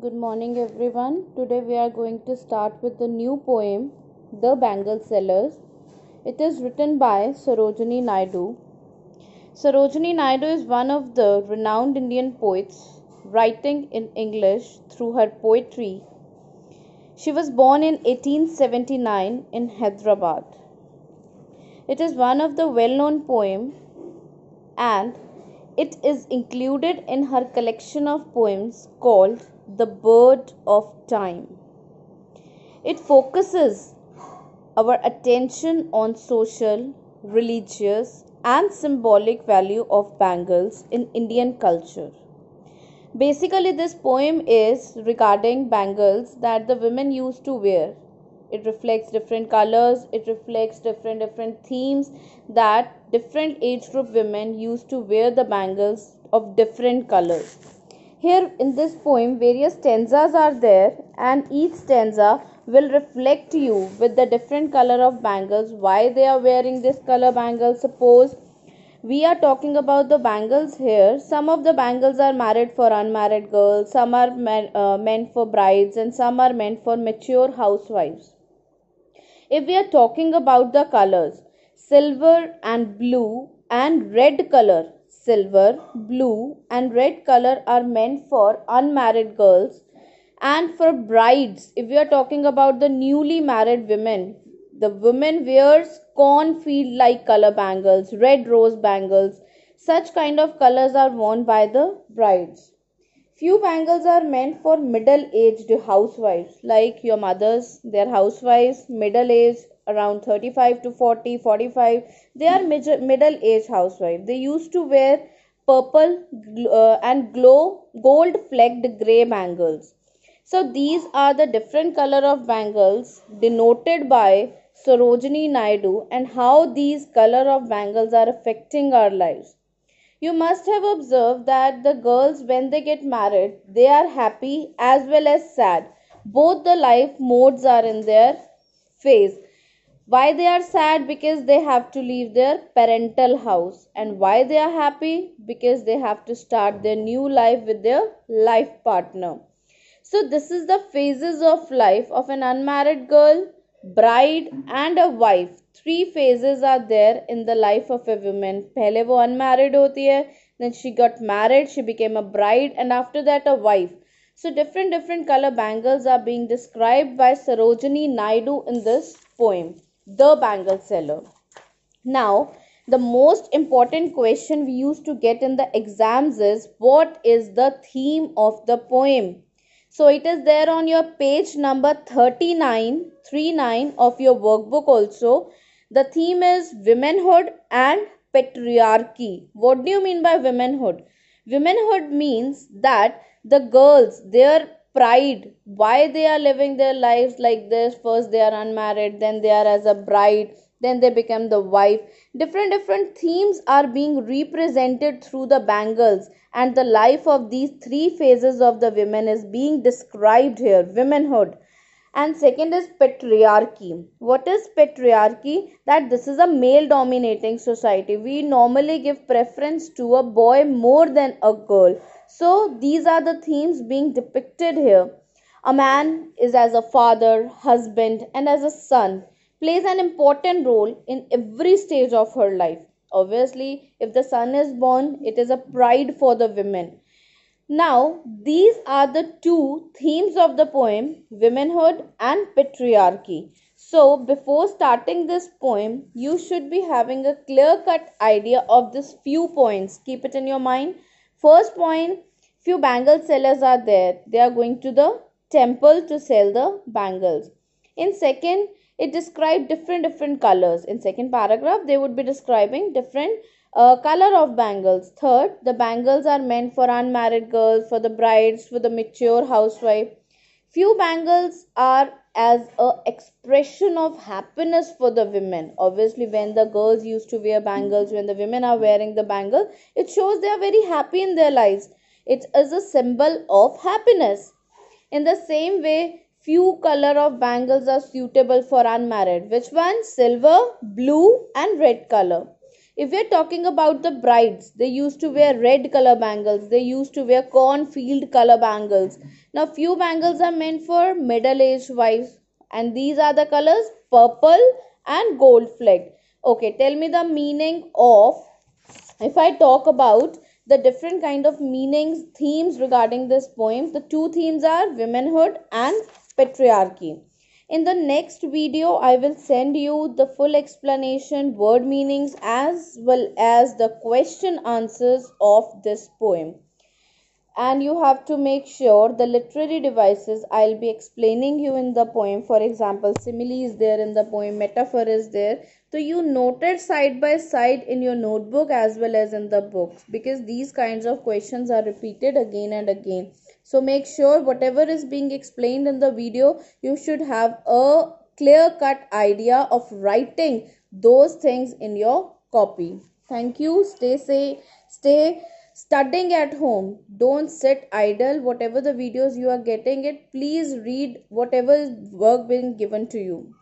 Good morning, everyone. Today we are going to start with the new poem, The Bangle Sellers. It is written by Sarojini Naidu. Sarojini Naidu is one of the renowned Indian poets, writing in English through her poetry. She was born in 1879 in Hyderabad. It is one of the well-known poems and it is included in her collection of poems called The Bird of Time. It focuses our attention on social, religious, and symbolic value of bangles in Indian culture. Basically, this poem is regarding bangles that the women used to wear. It reflects different colors, it reflects different themes that different age group women used to wear the bangles of different colors. Here in this poem, various stanzas are there, and each stanza will reflect you with the different color of bangles, why they are wearing this color bangles. Suppose we are talking about the bangles here. Some of the bangles are married for unmarried girls, some are meant for brides, and some are meant for mature housewives. If we are talking about the colors, silver and blue and red color, silver, blue and red color are meant for unmarried girls, and for brides, if we are talking about the newly married women, the women wears cornfield like color bangles, red rose bangles. Such kind of colors are worn by the brides. Few bangles are meant for middle-aged housewives, like your mothers, they're housewives, middle-aged, around 35 to 40, 45. They are middle-aged housewives. They used to wear purple and gold flecked grey bangles. So these are the different color of bangles denoted by Sarojini Naidu and how these color of bangles are affecting our lives. You must have observed that the girls, when they get married, they are happy as well as sad. Both the life modes are in their phase. Why they are sad? Because they have to leave their parental house. And why they are happy? Because they have to start their new life with their life partner. So this is the phases of life of an unmarried girl, bride and a wife. Three phases are there in the life of a woman. पहले वो unmarried होती है, then she got married, she became a bride, and after that a wife. So different color bangles are being described by Sarojini Naidu in this poem, The Bangle Seller. Now, the most important question we used to get in the exams is, what is the theme of the poem? So it is there on your page number 39 of your workbook also. The theme is womanhood and patriarchy. What do you mean by womanhood? Womanhood means that the girls, their pride, why they are living their lives like this. First they are unmarried, then they are as a bride, then they become the wife. Different themes are being represented through the bangles, and the life of these three phases of the women is being described here. Womanhood. And second is patriarchy. What is patriarchy? That this is a male dominating society. We normally give preference to a boy more than a girl. So these are the themes being depicted here. A man is as a father, husband, and as a son, plays an important role in every stage of her life. Obviously, if the son is born, it is a pride for the women. Now, these are the two themes of the poem, womanhood and patriarchy. So, before starting this poem, you should be having a clear-cut idea of these few points. Keep it in your mind. First point, few bangle sellers are there. They are going to the temple to sell the bangles. In second, it describes different colors. In second paragraph, they would be describing different color of bangles. Third, the bangles are meant for unmarried girls, for the brides, for the mature housewife. Few bangles are as a expression of happiness for the women. Obviously, when the girls used to wear bangles, when the women are wearing the bangle, it shows they are very happy in their lives. It is a symbol of happiness. In the same way, few color of bangles are suitable for unmarried. Which one? Silver, blue and red color. If we're talking about the brides, they used to wear red color bangles, they used to wear cornfield color bangles. Now few bangles are meant for middle aged wives, and these are the colors purple and gold flecked. Okay, tell me the meaning of, if I talk about the different kind of meanings, themes regarding this poem, the two themes are womanhood and patriarchy. In the next video, I will send you the full explanation, word meanings, as well as the question answers of this poem. And you have to make sure the literary devices I'll be explaining you in the poem. For example, simile is there in the poem, metaphor is there, so you note it side by side in your notebook as well as in the books, because these kinds of questions are repeated again and again. So make sure whatever is being explained in the video, you should have a clear cut idea of writing those things in your copy. Thank you. Stay safe, stay studying at home. Don't sit idle. Whatever the videos you are getting it, please read whatever is work being given to you.